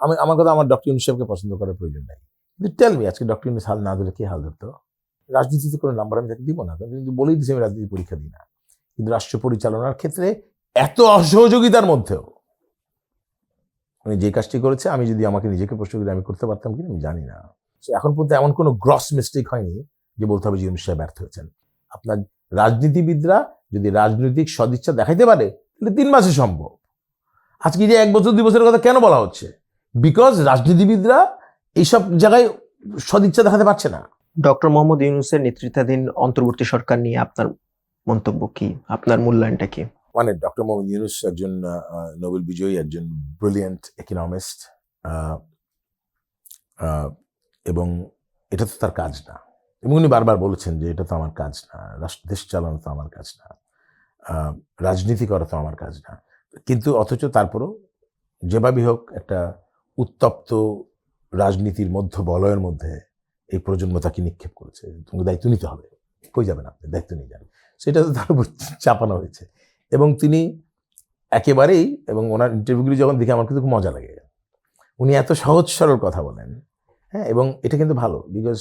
আমার কথা, আমার ডক্টর ইউনূস সাহেবকে পছন্দ করার প্রয়োজন নাই, কিন্তু টেল মি আজকে ডক্টর ইউনূস হাল না ধরে কি হাল ধরতো? রাজনীতিতে কোনো নাম্বার আমি তাকে দিব না, কিন্তু বলেই দিচ্ছি আমি রাজনীতি পরীক্ষা দিই না। কিন্তু রাষ্ট্র পরিচালনার ক্ষেত্রে এত অসহযোগিতার মধ্যেও উনি যে কাজটি করেছে, আমি যদি আমাকে নিজেকে প্রশ্ন করি আমি করতে পারতাম কিনা আমি জানি না। এখন পর্যন্ত এমন কোনো গ্রস মিস্টেক হয়নি যে বলতে হবে যে ইউনূস সাহেব ব্যর্থ হয়েছেন। আপনার রাজনীতিবিদরা যদি রাজনৈতিক সদিচ্ছা দেখাইতে পারে তাহলে 3 মাসে সম্ভব। আজকে যে 1 বছর 2 বছরের কথা কেন বলা হচ্ছে? বিকজ রাজনীতিবিদরা এইসব জায়গায় সদিচ্ছা দেখাতে পারছে না। ডক্টর মোহাম্মদ ইউনূসের নেতৃত্বাধীন অন্তর্বর্তী সরকার নিয়ে আপনার মন্তব্য কি, আপনার মূল্যায়নটা কি? মানে ডক্টর মোহাম্মদ ইউনূস একজন নোবেল বিজয়ী, একজন ব্রিলিয়েন্ট ইকোনমিস্ট, এবং এটা তো তার কাজ না। এবং উনি বারবার বলেছেন যে এটা তো আমার কাজ না, দেশ চালানো তো আমার কাজ না, রাজনীতি করা তো আমার কাজ না। কিন্তু অথচ তারপরও যেভাবেই হোক একটা উত্তপ্ত রাজনীতির বলয়ের মধ্যে এই প্রজন্ম তাকে নিক্ষেপ করেছে, তোমাকে দায়িত্ব নিতে হবে, কই যাবেন আপনি, দায়িত্ব নিয়ে যান, সেটা তো তার উপর চাপানো হয়েছে। এবং তিনি একেবারেই, এবং ওনার ইন্টারভিউগুলি যখন দেখে আমার কিন্তু খুব মজা লাগে, উনি এত সহজ সরল কথা বলেন, হ্যাঁ, এবং এটা কিন্তু ভালো, বিকজ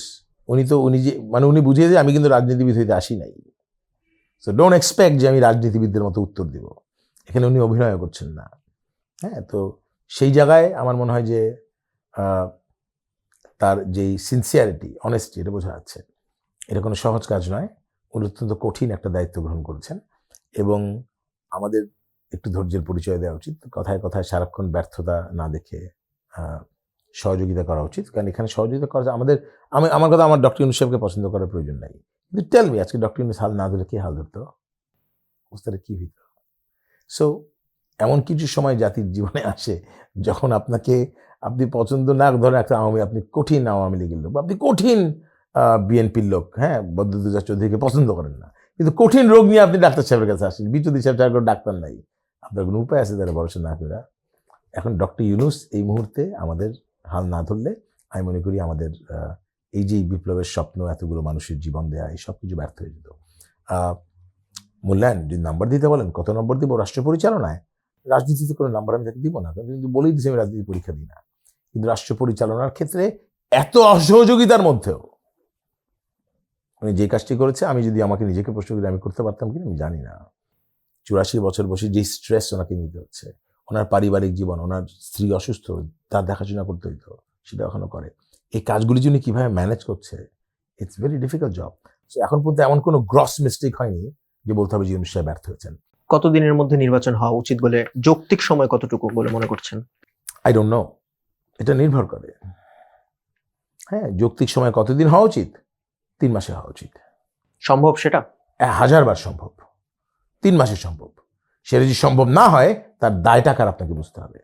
উনি যে উনি বুঝিয়ে যে আমি কিন্তু রাজনীতিবিদ হইতে আসি নাই, সো ডোন্ট এক্সপেক্ট যে আমি রাজনীতিবিদদের মতো উত্তর দিব। এখানে উনি অভিনয় করছেন না, হ্যাঁ। তো সেই জায়গায় আমার মনে হয় যে তার যেই সিনসিয়ারিটি, অনেস্টি, এটা বোঝা যাচ্ছে। এটা কোনো সহজ কাজ নয়, উনি অত্যন্ত কঠিন একটা দায়িত্ব গ্রহণ করেছেন। এবং আমাদের একটু ধৈর্যের পরিচয় দেওয়া উচিত, কথায় কথায় সারাক্ষণ ব্যর্থতা না দেখে সহযোগিতা করা উচিত। কারণ এখানে সহযোগিতা করা আমার কথা, আমার ডক্টর ইউনূস সাহেবকে পছন্দ করার প্রয়োজন নাই, কিন্তু টেল মি আজকে ডক্টর ইউনূস হাল না ধরে কি হাল ধরতো? অবস্থাটা কি হইতো? সো এমন কিছু সময় জাতির জীবনে আসে যখন আপনি পছন্দ না ধরেন একটা আপনি কঠিন আওয়ামী লীগের লোক, আপনি কঠিন বিএনপির লোক, হ্যাঁ, বদরুদ্দোজা চৌধুরীকে পছন্দ করেন না, কিন্তু কঠিন রোগ নিয়ে আপনি ডাক্তার সাহেবের কাছে আসেন, বিচুদি সাহেব যার কোনো ডাক্তার নাই, আপনার কোনো উপায় আছে তারা ভরসা না করে? এখন ডক্টর ইউনূস এই মুহূর্তে আমাদের হাল না ধরলে আমি মনে করি আমাদের এই যে বিপ্লবের স্বপ্ন, এতগুলো মানুষের জীবন দেয়া, এই সব কিছু ব্যর্থ হয়ে যেত। মূল্যায়ন যদি নাম্বার দিতে বলেন, কত নম্বর দিব রাষ্ট্র পরিচালনায়? রাজনীতিতে কোনো নাম্বার আমি তাকে দিব না, কিন্তু বলেই দিচ্ছি আমি রাজনীতি পরীক্ষা দিই না। কিন্তু রাষ্ট্র পরিচালনার ক্ষেত্রে এত অসহযোগিতার মধ্যেও উনি যে কাজটি করেছে, আমি যদি আমাকে নিজেকে প্রশ্ন করি আমি করতে পারতাম কিনা আমি জানি না। 84 বছর বসে যে স্ট্রেস ওনাকে নিতে হচ্ছে, ওনার পারিবারিক জীবন, ওনার স্ত্রী অসুস্থ, তার দেখাশোনা করতে হইতো, সেটা এখনো করে। এই কাজগুলি যিনি কীভাবে ম্যানেজ করছে, ইটস ভেরি ডিফিকাল্ট জব। এখন পর্যন্ত এমন কোনো গ্রস মিস্টেক হয়নি যে বলতে হবে যে ইউনূস সাহেব ব্যর্থ হয়েছেন। কতদিনের মধ্যে নির্বাচন হওয়া উচিত বলে, যৌক্তিক সময় কতটুকু বলে মনে করছেন? আই ডোন্ট নো, এটা নির্ভর করে। হ্যাঁ, যৌক্তিক সময় কতদিন হওয়া উচিত? 3 মাসে হওয়া উচিত। সম্ভব সেটা? 1000 বার সম্ভব, 3 মাসে সম্ভব। সেটা যদি সম্ভব না হয় তার দায়টা কার আপনাকে বুঝতে হবে।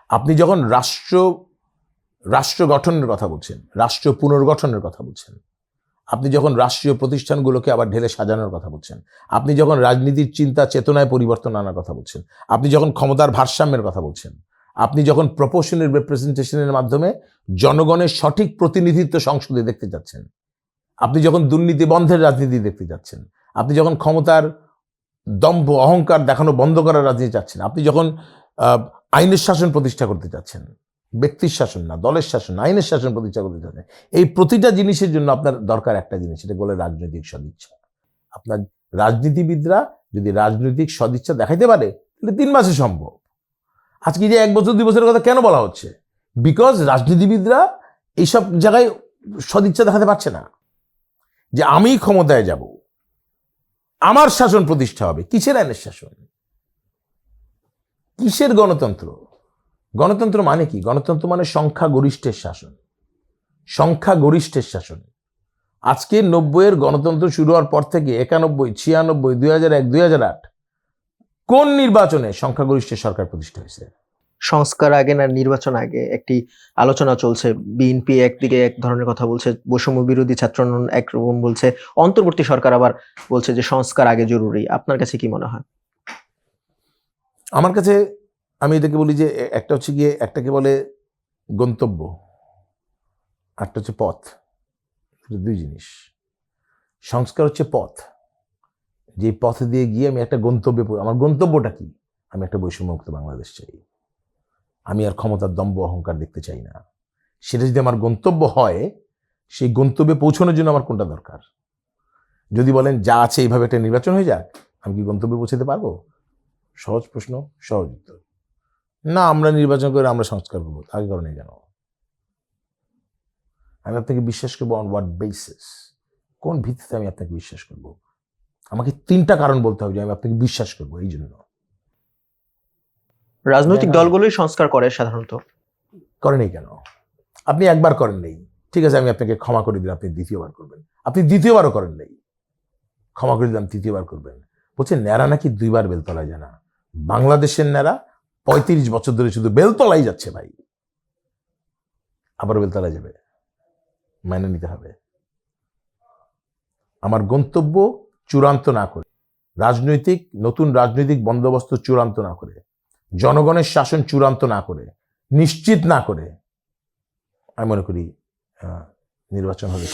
আপনি যখন রাষ্ট্র গঠনের কথা বলছেন, রাষ্ট্র পুনর্গঠনের কথা বলছেন, আপনি যখন রাষ্ট্রীয় প্রতিষ্ঠানগুলোকে আবার ঢেলে সাজানোর কথা বলছেন, আপনি যখন রাজনীতির চিন্তা চেতনায় পরিবর্তন আনার কথা বলছেন, আপনি যখন ক্ষমতার ভারসাম্যের কথা বলছেন, আপনি যখন প্রপোর্শনাল রিপ্রেজেন্টেশনের মাধ্যমে জনগণের সঠিক প্রতিনিধিত্ব সংসদে দেখতে যাচ্ছেন, আপনি যখন দুর্নীতি বন্ধের রাজনীতি দেখতে যাচ্ছেন, আপনি যখন ক্ষমতার দম্ভ অহংকার দেখানো বন্ধ করার রাজনীতি চাচ্ছেন, আপনি যখন আইনের শাসন প্রতিষ্ঠা করতে চাচ্ছেন, ব্যক্তির শাসন না, দলের শাসন, আইনের শাসন প্রতিষ্ঠা করতে চাচ্ছেন, এই প্রতিটা জিনিসের জন্য আপনার দরকার একটা জিনিস, সেটা বলে রাজনৈতিক সদিচ্ছা। আপনার রাজনীতিবিদরা যদি রাজনৈতিক সদিচ্ছা দেখাইতে পারে তাহলে 3 মাসে সম্ভব। আজকে যে 1 বছর 2 বছরের কথা কেন বলা হচ্ছে? বিকজ রাজনীতিবিদরা এইসব জায়গায় সদিচ্ছা দেখাতে পারছে না যে আমি ক্ষমতায় যাব, আমার শাসন প্রতিষ্ঠা হবে। কিসের আইনের শাসন? কিসের গণতন্ত্র? গণতন্ত্র মানে কি? গণতন্ত্র মানে সংখ্যাগরিষ্ঠের শাসন, সংখ্যাগরিষ্ঠের শাসন। আজকে 90-এর গণতন্ত্র শুরু হওয়ার পর থেকে 91, 96, 2001, 2008 কোন নির্বাচনে সংখ্যাগরিষ্ঠের সরকার প্রতিষ্ঠা হয়েছে? সংস্কার আগে না নির্বাচন আগে একটি আলোচনা চলছে। বিএনপি একদিকে এক ধরনের কথা বলছে, বৈষম্য বিরোধী ছাত্র আন্দোলন একরকম বলছে, অন্তর্বর্তী সরকার আবার বলছে যে সংস্কার আগে জরুরি। আপনার কাছে কি মনে হয়? আমার কাছে, আমি এটাকে বলি যে একটা হচ্ছে গিয়ে, একটাকে বলে গন্তব্য, একটা হচ্ছে পথ। দুই জিনিস। সংস্কার হচ্ছে পথ, যে পথে দিয়ে গিয়ে আমি একটা গন্তব্যে, আমার গন্তব্যটা কি? আমি একটা বৈষম্যমুক্ত বাংলাদেশ চাই, আমি আর ক্ষমতার দম্ভ অহংকার দেখতে চাই না। সেটা যদি আমার গন্তব্য হয়, সেই গন্তব্যে পৌঁছানোর জন্য আমার কোনটা দরকার? যদি বলেন যা আছে এইভাবে একটা নির্বাচন হয়ে যাক, আমি কি গন্তব্যে পৌঁছাতে পারবো? সহজ প্রশ্ন, সহজ উত্তর। না, আমরা নির্বাচন করে আমরা সংস্কার করবো। তার কারণে কেন? আমি আপনাকে বিশ্বাস করবো অন হোয়াট বেসিস? কোন ভিত্তিতে আমি আপনাকে বিশ্বাস করবো? আমাকে 3টা কারণ বলতে হবে যে আমি আপনাকে বিশ্বাস করবো। এই জন্য রাজনৈতিক না, দলগুলোই সংস্কার করে সাধারণত। করেনি কেন? আপনি একবার করেন নেই, ঠিক আছে, আমি আপনাকে ক্ষমা করে দিলাম, আপনি দ্বিতীয়বার করবেন। আপনি দ্বিতীয়বারও করেন নেই, ক্ষমা করে দিলাম, তৃতীয়বার করবেন। বলছে ন্যাড়া নাকি 2বার বেলতলায় যায় না। বাংলাদেশের ন্যাড়া 35 বছর ধরে শুধু বেলতলাই যাচ্ছে ভাই, আবার বেলতলায় যাবে, মেনে নিতে হবে। আমার গন্তব্য চূড়ান্ত না করে, নতুন রাজনৈতিক বন্দোবস্ত চূড়ান্ত না করে, জনগণের শাসন চূড়ান্ত না করে, নিশ্চিত না করে, আমি মনে করি নির্বাচন হবে